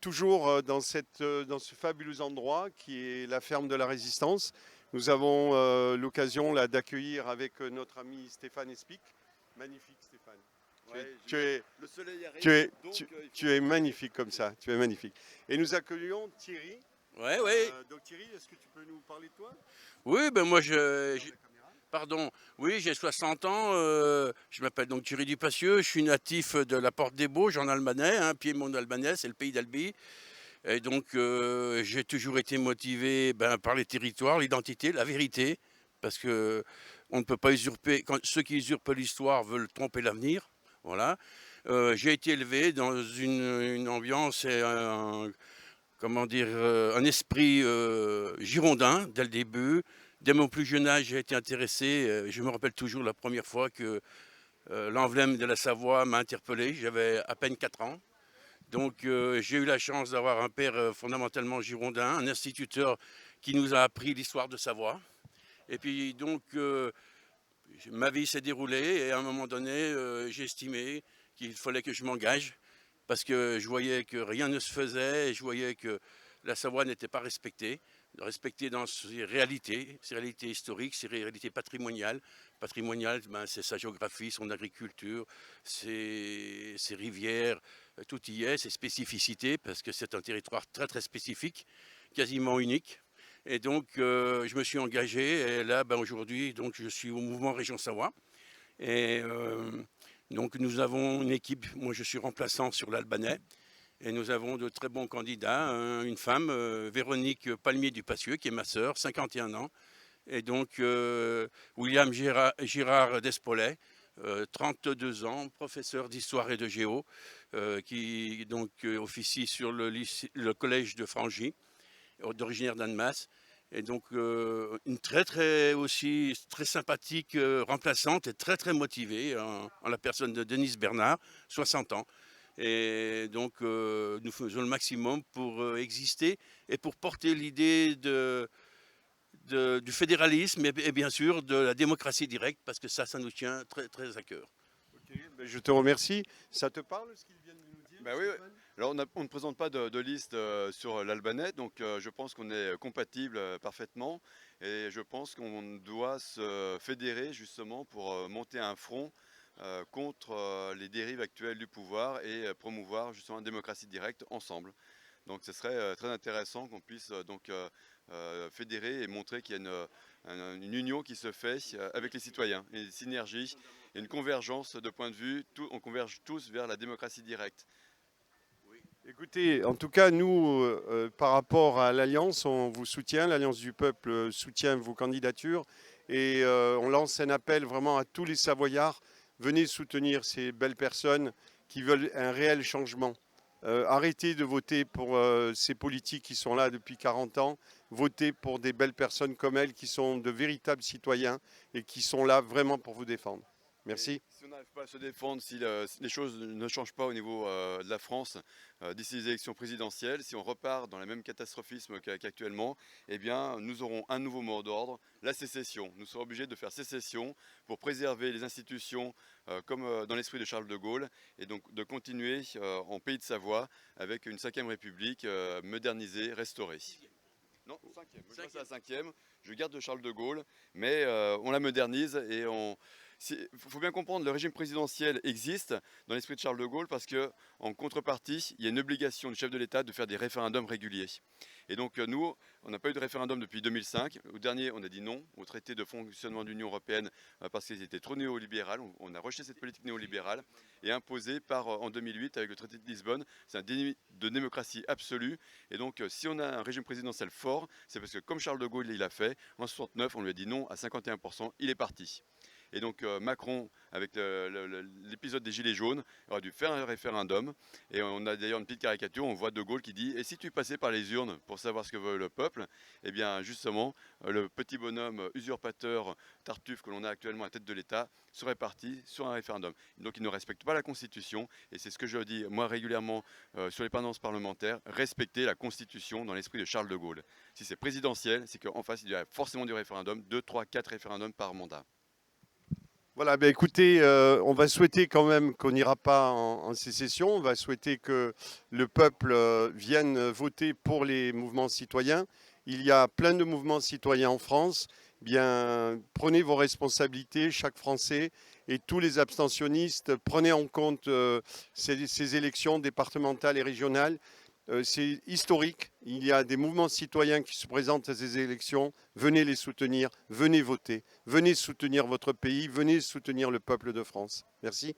toujours dans ce fabuleux endroit qui est la ferme de la Résistance. Nous avons l'occasion là d'accueillir avec notre ami Stéphane Espic. Magnifique Stéphane. Ouais, Tu es, le soleil tu arrive, es, donc tu, il faut tu es profiter. magnifique comme ça. Tu es magnifique. Et nous accueillons Thierry. Ouais, ouais. Donc Thierry, est-ce que tu peux nous parler de toi? Oui, ben moi Vers la caméra. pardon. Oui, j'ai 60 ans. Je m'appelle donc Thierry Dupassieux. Je suis natif de la Porte des Bauges en albanais, hein, Piémont albanais, c'est le pays d'Albi. Et donc j'ai toujours été motivé par les territoires, l'identité, la vérité, parce que on ne peut pas usurper. Quand ceux qui usurpent l'histoire veulent tromper l'avenir. Voilà. J'ai été élevé dans une ambiance et comment dire, un esprit girondin dès le début. Dès mon plus jeune âge, j'ai été intéressé. Je me rappelle toujours la première fois que l'emblème de la Savoie m'a interpellé. J'avais à peine 4 ans. Donc j'ai eu la chance d'avoir un père fondamentalement girondin, un instituteur qui nous a appris l'histoire de Savoie. Et puis donc ma vie s'est déroulée et à un moment donné, j'ai estimé qu'il fallait que je m'engage parce que je voyais que rien ne se faisait et je voyais que la Savoie n'était pas respectée dans ses réalités historiques, ses réalités patrimoniales. Patrimoniales, c'est sa géographie, son agriculture, ses rivières, tout y est, ses spécificités, parce que c'est un territoire très très spécifique, quasiment unique. Et donc, je me suis engagé. Et là, aujourd'hui, donc, je suis au mouvement Région Savoie. Et donc, nous avons une équipe. Moi, je suis remplaçant sur l'albanais. Et nous avons de très bons candidats. Une femme, Véronique Palmier-Dupassieux, qui est ma sœur, 51 ans. Et donc, William Girard Despolay, 32 ans, professeur d'histoire et de géo, qui donc officie sur le collège de Frangy, d'originaire d'Annemasse. Et donc une très très aussi très sympathique remplaçante et très très motivée en la personne de Denise Bernard, 60 ans. Et donc nous faisons le maximum pour exister et pour porter l'idée du fédéralisme et bien sûr de la démocratie directe parce que ça nous tient très très à cœur. Ok, ben, je te remercie. Ça te parle ce qu'ils viennent de nous dire, Bah oui, ouais. Stéphane? Alors on ne présente pas de liste sur l'albanais, donc je pense qu'on est compatible parfaitement et je pense qu'on doit se fédérer justement pour monter un front contre les dérives actuelles du pouvoir et promouvoir justement une démocratie directe ensemble. Donc ce serait très intéressant qu'on puisse fédérer et montrer qu'il y a une union qui se fait avec les citoyens, une synergie et une convergence de points de vue. On converge tous vers la démocratie directe. Écoutez, en tout cas, nous, par rapport à l'Alliance, on vous soutient. L'Alliance du peuple soutient vos candidatures et on lance un appel vraiment à tous les Savoyards. Venez soutenir ces belles personnes qui veulent un réel changement. Arrêtez de voter pour ces politiques qui sont là depuis 40 ans. Votez pour des belles personnes comme elles qui sont de véritables citoyens et qui sont là vraiment pour vous défendre. Et Merci. si on n'arrive pas à se défendre, si les choses ne changent pas au niveau de la France d'ici les élections présidentielles, si on repart dans le même catastrophisme qu'actuellement, eh bien, nous aurons un nouveau mot d'ordre, la sécession. Nous serons obligés de faire sécession pour préserver les institutions comme dans l'esprit de Charles de Gaulle et donc de continuer en Pays de Savoie avec une 5e République modernisée, restaurée. Non, 5e. Je passe à la 5e. Je garde de Charles de Gaulle, mais on la modernise et il faut bien comprendre, le régime présidentiel existe dans l'esprit de Charles de Gaulle parce qu'en contrepartie, il y a une obligation du chef de l'État de faire des référendums réguliers. Et donc nous, on n'a pas eu de référendum depuis 2005. Au dernier, on a dit non au traité de fonctionnement de l'Union européenne parce qu'il était trop néolibéral. On a rejeté cette politique néolibérale et imposé en 2008 avec le traité de Lisbonne. C'est un déni de démocratie absolue. Et donc si on a un régime présidentiel fort, c'est parce que comme Charles de Gaulle il l'a fait, en 69, on lui a dit non à 51%, il est parti. Et donc Macron, avec l'épisode des Gilets jaunes, aurait dû faire un référendum. Et on a d'ailleurs une petite caricature, on voit De Gaulle qui dit « Et si tu passais par les urnes pour savoir ce que veut le peuple ?» Eh bien justement, le petit bonhomme usurpateur Tartuffe que l'on a actuellement à la tête de l'État serait parti sur un référendum. Donc il ne respecte pas la Constitution. Et c'est ce que je dis moi régulièrement sur les pendances parlementaires, respecter la Constitution dans l'esprit de Charles de Gaulle. Si c'est présidentiel, c'est qu'en face, il y a forcément du référendum, 2, 3, 4 référendums par mandat. Voilà, ben écoutez, on va souhaiter quand même qu'on n'ira pas en sécession. On va souhaiter que le peuple vienne voter pour les mouvements citoyens. Il y a plein de mouvements citoyens en France. Bien, prenez vos responsabilités, chaque Français et tous les abstentionnistes. Prenez en compte ces élections départementales et régionales. C'est historique. Il y a des mouvements citoyens qui se présentent à ces élections. Venez les soutenir, venez voter, venez soutenir votre pays, venez soutenir le peuple de France. Merci.